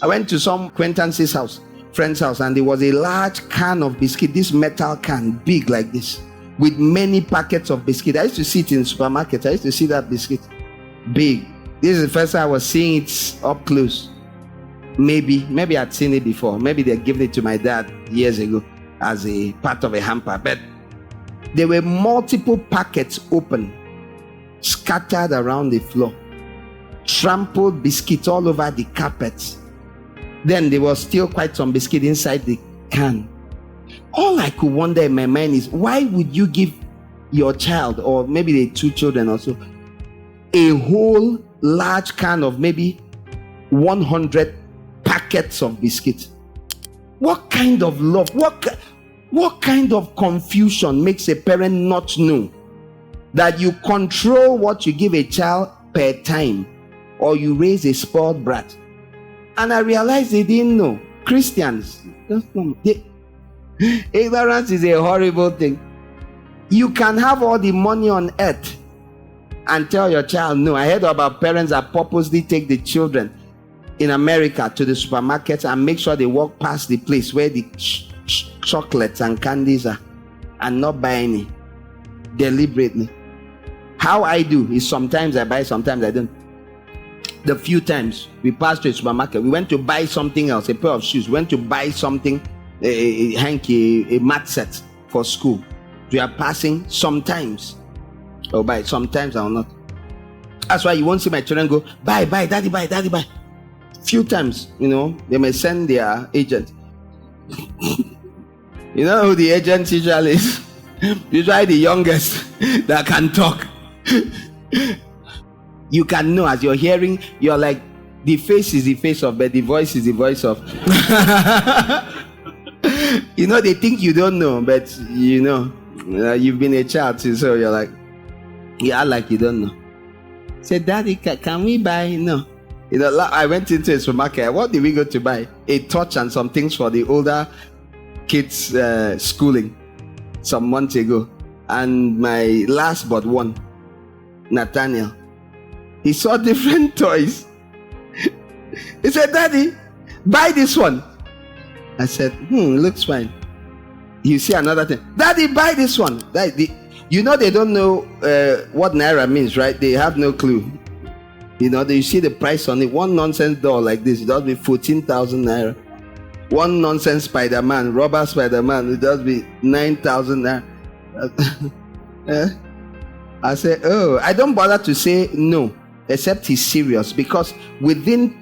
I went to some acquaintance's house, friend's house, and there was a large can of biscuit, this metal can, big like this, with many packets of biscuit. I used to see it in supermarkets. I used to see that biscuit, big. This is the first time I was seeing it up close. Maybe I'd seen it before. Maybe they gave it to my dad years ago as a part of a hamper. But there were multiple packets open, scattered around the floor, trampled biscuits all over the carpet. Then there was still quite some biscuit inside the can. All I could wonder in my mind is, why would you give your child, or maybe the two children also, a whole large can of maybe 100 packets of biscuits? What kind of love, what kind of confusion makes a parent not know that you control what you give a child per time, or you raise a spoiled brat? And I realized they didn't know. Christians, ignorance is a horrible thing. You can have all the money on earth and tell your child no. I heard about parents that purposely take the children in America to the supermarket and make sure they walk past the place where the chocolates and candies are, and not buy any, deliberately. How I do is sometimes I buy, sometimes I don't. The few times we passed to a supermarket, we went to buy something else, a pair of shoes, went to buy something, a hanky, a mat set for school. We are passing, sometimes I'll buy, sometimes I'll not. That's why you won't see my children go, buy, daddy, buy. Few times, they may send their agent. You know who the agent usually is? Usually the youngest that can talk. You can know as you're hearing, you're like, the face is the face of, but the voice is the voice of. They think you don't know, but you've been a child too, so you're like, you act like you don't know. Say, daddy, can we buy? No. I went into a supermarket. What did we go to buy? A torch and some things for the older kids' schooling some months ago. And my last but one, Nathaniel, he saw different toys. He said, daddy, buy this one. I said, looks fine. You see another thing. Daddy, buy this one. They don't know what Naira means, right? They have no clue. You see the price on it. One nonsense doll like this, it does be 14,000 Naira. One nonsense Spider-Man, rubber Spider-Man, it does be 9,000 Naira. I said, I don't bother to say no, except he's serious, because within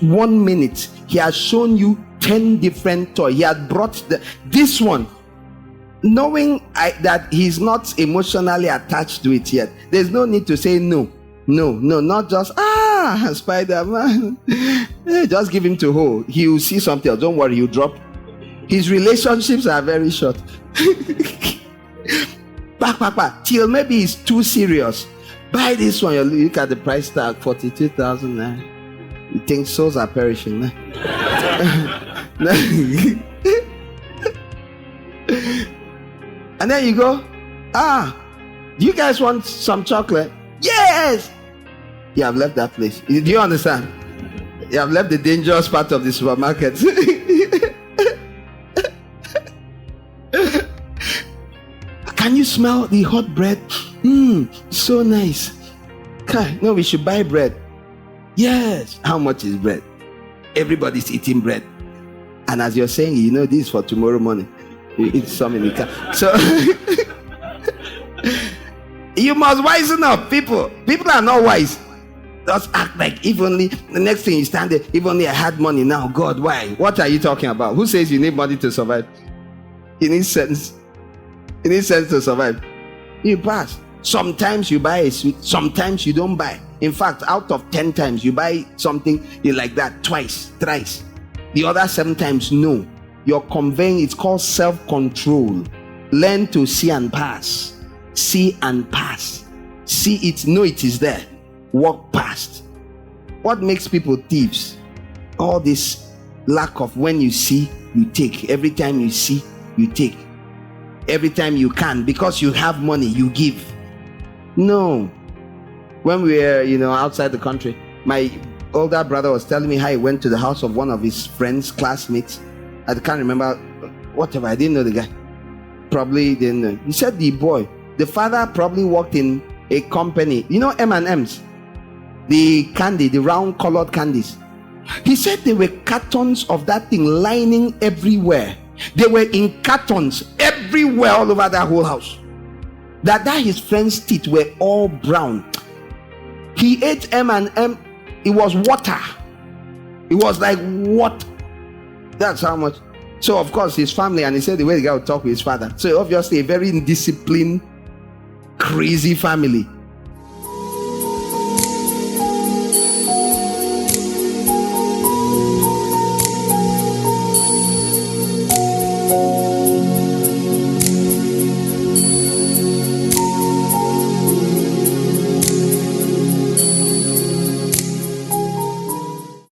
1 minute, he has shown you 10 different toys. He had brought this one, knowing that he's not emotionally attached to it yet. There's no need to say no, not just, Spider-Man. Just give him to hold. He will see something else. Don't worry, he'll drop. His relationships are very short. Back, till maybe he's too serious. Buy this one. You look at the price tag, 42,000. You think souls are perishing. And then you go, do you guys want some chocolate? Yes. You have left that place. Do you understand? You have left the dangerous part of the supermarket. Can you smell the hot bread? So nice. No, we should buy bread. Yes. How much is bread? Everybody's eating bread. And as you're saying, this is for tomorrow morning. You eat some in the car. So you must wisen up, people. People are not wise. Just act like, if only the next thing you stand there, if only I had money now. God, why? What are you talking about? Who says you need money to survive? You need sense. You need sense to survive. You pass. Sometimes you buy a sweet, sometimes you don't buy. In fact, out of 10 times you buy something you like that twice, thrice. The other 7 times, no. You're conveying, it's called self-control. Learn to see and pass. See and pass. See it, know it is there. Walk past. What makes people thieves? All this lack of, when you see, you take. Every time you see, you take. Every time you can, because you have money, you give. No. When we were, outside the country, my older brother was telling me how he went to the house of one of his friends, classmates. I can't remember, whatever. I didn't know the guy. Probably didn't know. He said the father probably worked in a company. You know M&M's, the candy, the round colored candies. He said there were cartons of that thing lining everywhere. They were in cartons everywhere all over that whole house. That his friend's teeth were all brown. He ate M&M. It was water. It was like what? That's how much. So of course his family, and he said the way the guy would talk with his father. So obviously a very indisciplined, crazy family.